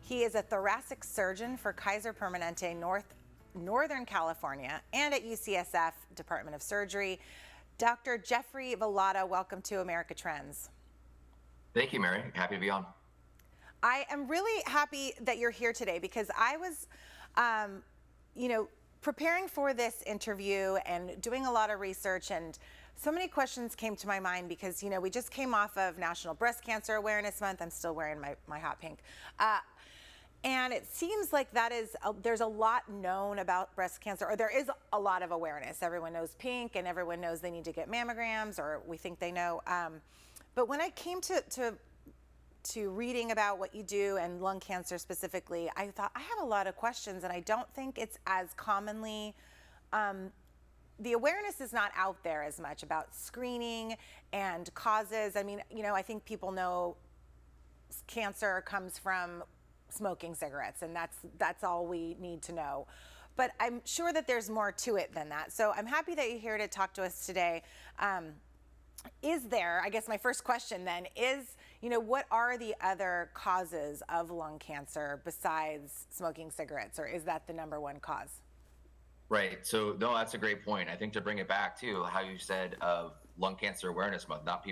He is a thoracic surgeon for Kaiser Permanente Northern California and at UCSF Department of Surgery. Dr. Jeffrey Velotta, welcome to America Trends. Thank you, Mary. Happy to be on. I am really happy that you're here today because I was, preparing for this interview and doing a lot of research, and so many questions came to my mind because, we just came off of National Breast Cancer Awareness Month. I'm still wearing my hot pink. And it seems like there's a lot known about breast cancer, or there is a lot of awareness. Everyone knows pink and everyone knows they need to get mammograms, or we think they know. But when I came to reading about what you do and lung cancer specifically, I thought I have a lot of questions, and I don't think it's as commonly, the awareness is not out there as much about screening and causes. I mean, I think people know cancer comes from smoking cigarettes, and that's all we need to know. But I'm sure that there's more to it than that. So I'm happy that you're here to talk to us today. Is there, I guess my first question then is, what are the other causes of lung cancer besides smoking cigarettes, or is that the number one cause? Right. So, no, that's a great point. I think to bring it back to how you said of Lung Cancer Awareness Month, not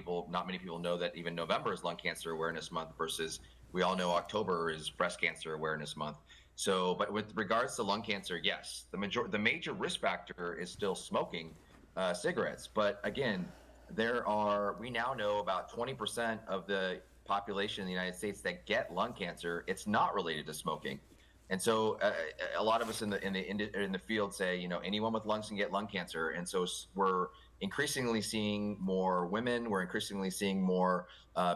many people know that even November is Lung Cancer Awareness Month versus we all know October is Breast Cancer Awareness Month. So, but with regards to lung cancer, yes, the major risk factor is still smoking cigarettes. But again, we now know about 20% of the population in the United States that get lung cancer. It's not related to smoking. And so a lot of us in the field say, anyone with lungs can get lung cancer. And so we're increasingly seeing more women. We're increasingly seeing more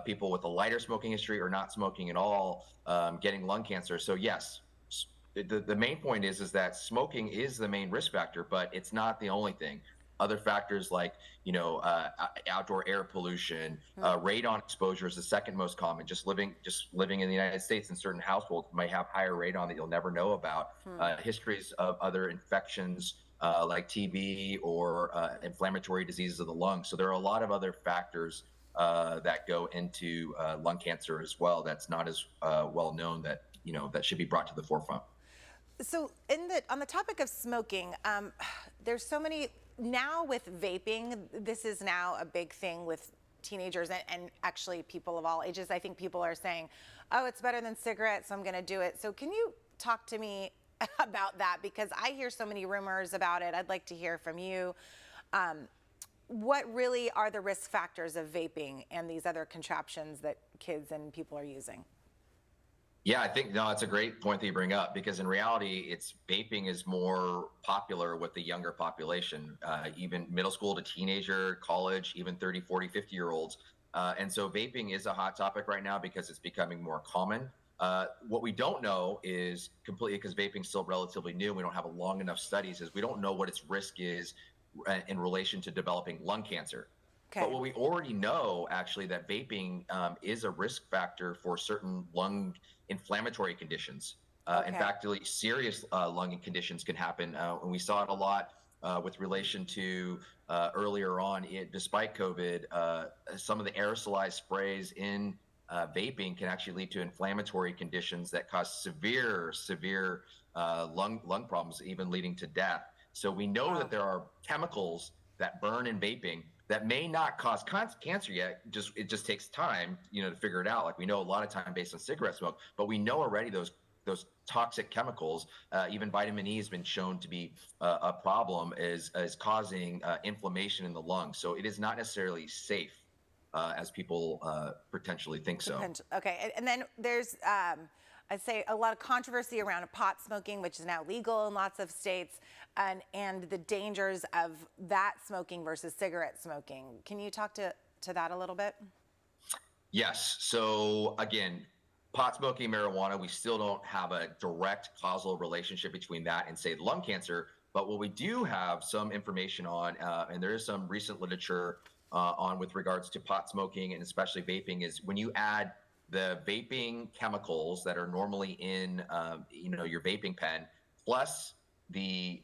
people with a lighter smoking history or not smoking at all getting lung cancer. So yes, the main point is that smoking is the main risk factor, but it's not the only thing. Other factors like, outdoor air pollution, radon exposure is the second most common. Just living in the United States in certain households might have higher radon that you'll never know about. Histories of other infections like TB or inflammatory diseases of the lungs. So there are a lot of other factors that go into lung cancer as well. That's not as well known that should be brought to the forefront. So on the topic of smoking, there's so many. Now with vaping, this is now a big thing with teenagers and actually people of all ages. I think people are saying, oh, it's better than cigarettes, so I'm going to do it. So can you talk to me about that? Because I hear so many rumors about it. I'd like to hear from you. What really are the risk factors of vaping and these other contraptions that kids and people are using? Yeah, I think, no, it's a great point that you bring up, because in reality, vaping is more popular with the younger population, even middle school to teenager, college, even 30, 40, 50-year-olds. And so vaping is a hot topic right now because it's becoming more common. What we don't know is completely, because vaping is still relatively new, we don't have long enough studies, is we don't know what its risk is in relation to developing lung cancer. Okay. But what we already know, actually, that vaping is a risk factor for certain lung inflammatory conditions. In fact, really serious lung conditions can happen. And we saw it a lot with relation to earlier on, despite COVID, some of the aerosolized sprays in vaping can actually lead to inflammatory conditions that cause severe lung problems, even leading to death. So we know that there are chemicals that burn in vaping that may not cause cancer yet. It just takes time, to figure it out. Like we know a lot of time based on cigarette smoke, but we know already those toxic chemicals, even vitamin E has been shown to be a problem as causing inflammation in the lungs. So it is not necessarily safe as people potentially think so. Okay, and then there's I'd say a lot of controversy around pot smoking, which is now legal in lots of states, and the dangers of that smoking versus cigarette smoking. Can you talk to that a little bit? Yes. So again, pot smoking, marijuana, we still don't have a direct causal relationship between that and, say, lung cancer. But what we do have some information on, and there is some recent literature on with regards to pot smoking and especially vaping, is when you add the vaping chemicals that are normally in your vaping pen, plus the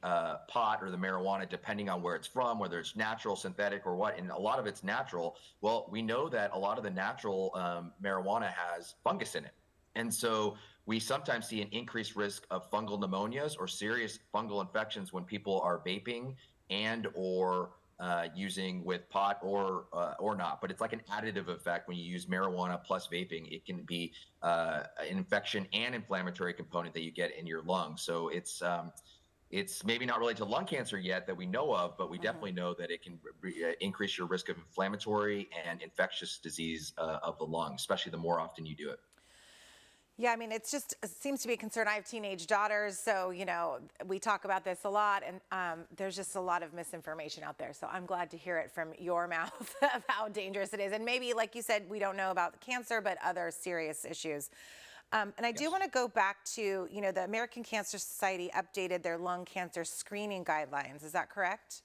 pot or the marijuana, depending on where it's from, whether it's natural, synthetic, or what, and a lot of it's natural. Well, we know that a lot of the natural marijuana has fungus in it. And so we sometimes see an increased risk of fungal pneumonias or serious fungal infections when people are vaping and or using with pot or not. But it's like an additive effect when you use marijuana plus vaping. It can be an infection and inflammatory component that you get in your lungs. So it's maybe not related to lung cancer yet that we know of, but we definitely know that it can increase your risk of inflammatory and infectious disease of the lung, especially the more often you do it. Yeah, I mean, it seems to be a concern. I have teenage daughters, so, we talk about this a lot, and there's just a lot of misinformation out there. So I'm glad to hear it from your mouth of how dangerous it is. And maybe, like you said, we don't know about cancer, but other serious issues. And I do want to go back to, the American Cancer Society updated their lung cancer screening guidelines. Is that correct?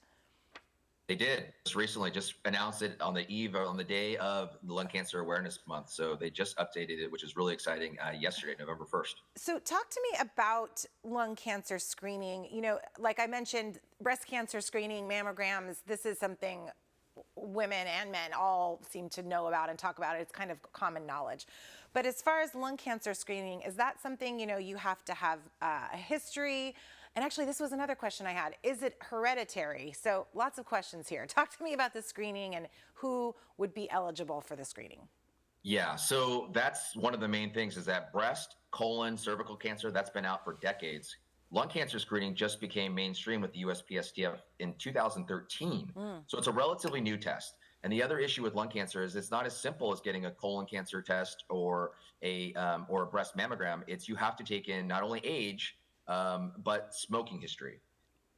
They did just recently, just announced it on the day of the Lung Cancer Awareness Month. So they just updated it, which is really exciting, yesterday, November 1st. So talk to me about lung cancer screening. Like I mentioned, breast cancer screening, mammograms, this is something women and men all seem to know about and talk about it. It's kind of common knowledge. But as far as lung cancer screening, is that something, you have to have a history? And actually, this was another question I had. Is it hereditary? So lots of questions here. Talk to me about the screening and who would be eligible for the screening. Yeah, so that's one of the main things is that breast, colon, cervical cancer, that's been out for decades. Lung cancer screening just became mainstream with the USPSTF in 2013. So it's a relatively new test. And the other issue with lung cancer is it's not as simple as getting a colon cancer test or a breast mammogram. It's you have to take in not only age, but smoking history.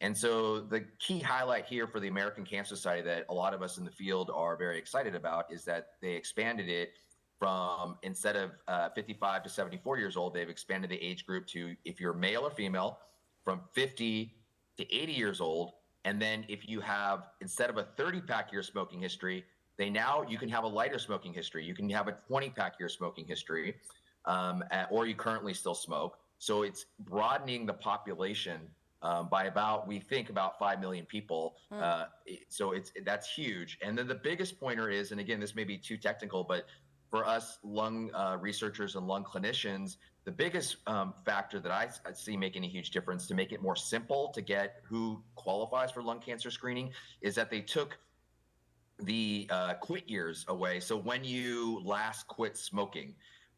And so the key highlight here for the American Cancer Society that a lot of us in the field are very excited about is that they expanded it from instead of 55 to 74 years old, they've expanded the age group to if you're male or female from 50 to 80 years old. And then if you have, instead of a 30-pack year smoking history, you can have a lighter smoking history. You can have a 20-pack year smoking history, or you currently still smoke. So it's broadening the population by we think about 5 million people. So that's huge. And then the biggest pointer is, and again, this may be too technical, but for us lung researchers and lung clinicians, the biggest factor that I see making a huge difference to make it more simple to get who qualifies for lung cancer screening is that they took the quit years away. So when you last quit smoking,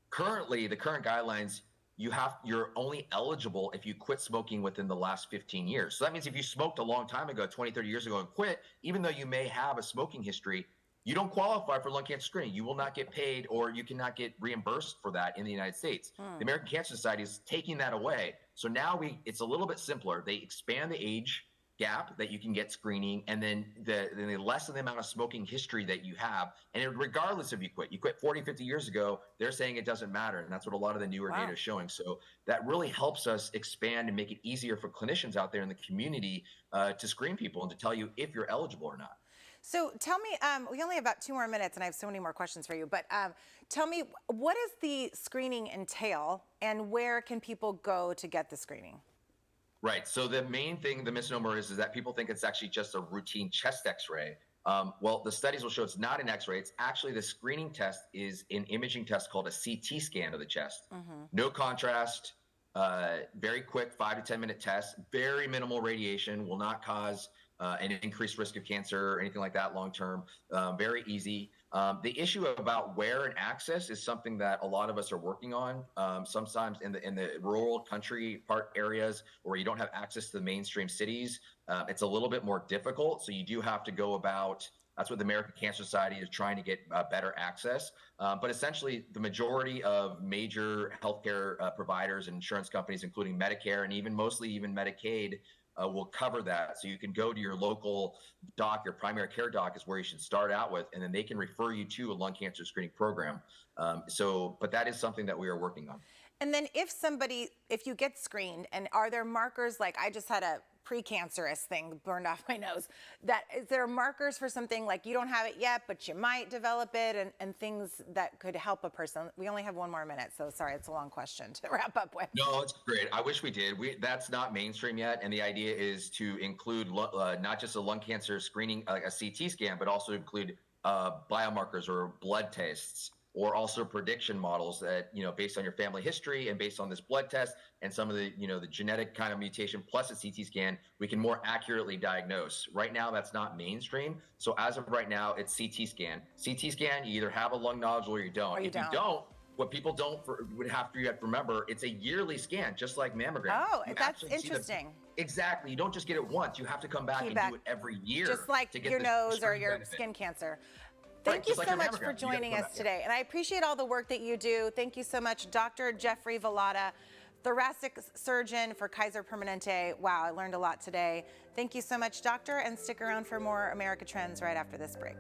currently the current guidelines, you're only eligible if you quit smoking within the last 15 years. So that means if you smoked a long time ago, 20, 30 years ago and quit, even though you may have a smoking history, you don't qualify for lung cancer screening. You will not get paid or you cannot get reimbursed for that in the United States. The American Cancer Society is taking that away. So now it's a little bit simpler. They expand the age gap that you can get screening, and then they lessen the amount of smoking history that you have. And regardless if you quit 40, 50 years ago, they're saying it doesn't matter. And that's what a lot of the newer data is showing. So that really helps us expand and make it easier for clinicians out there in the community to screen people and to tell you if you're eligible or not. So tell me, we only have about 2 more minutes and I have so many more questions for you, but tell me, what does the screening entail and where can people go to get the screening? Right. So the main thing, the misnomer is that people think it's actually just a routine chest x-ray. Well, the studies will show it's not an x-ray. It's actually the screening test is an imaging test called a CT scan of the chest. No contrast, very quick 5 to 10 minute test, very minimal radiation, will not cause an increased risk of cancer or anything like that long term. Very easy. The issue about where and access is something that a lot of us are working on. Sometimes in the rural country part areas where you don't have access to the mainstream cities, it's a little bit more difficult. So you do have to go about. That's what the American Cancer Society is trying to get better access. But essentially, the majority of major healthcare providers and insurance companies, including Medicare and mostly even Medicaid, will cover that. So you can go to your local doc, your primary care doc is where you should start out with, and then they can refer you to a lung cancer screening program. But that is something that we are working on. And then if you get screened, and are there markers, like I just had a precancerous thing burned off my nose, is there markers for something like you don't have it yet, but you might develop it and things that could help a person? We only have 1 more minute, so sorry, it's a long question to wrap up with. No, it's great. I wish we did. That's not mainstream yet. And the idea is to include not just a lung cancer screening, like a CT scan, but also include biomarkers or blood tests or also prediction models that, based on your family history and based on this blood test and some of the, the genetic kind of mutation plus a CT scan, we can more accurately diagnose. Right now, that's not mainstream. So as of right now, it's CT scan. CT scan, you either have a lung nodule or you don't. Or you If you don't. don't, what people would have to remember, it's a yearly scan, just like mammogram. Oh, You that's actually see interesting. Exactly. You don't just get it once. You have to come back Keep and back. do it every year. Just like to get your the nose or screen your benefit. skin cancer. Right, Thank you just like so your much for mammogram. You gotta joining come us back. today. And I appreciate all the work that you do. Thank you so much, Dr. Jeffrey Velotta, thoracic surgeon for Kaiser Permanente. Wow, I learned a lot today. Thank you so much, doctor, and stick around for more America Trends right after this break.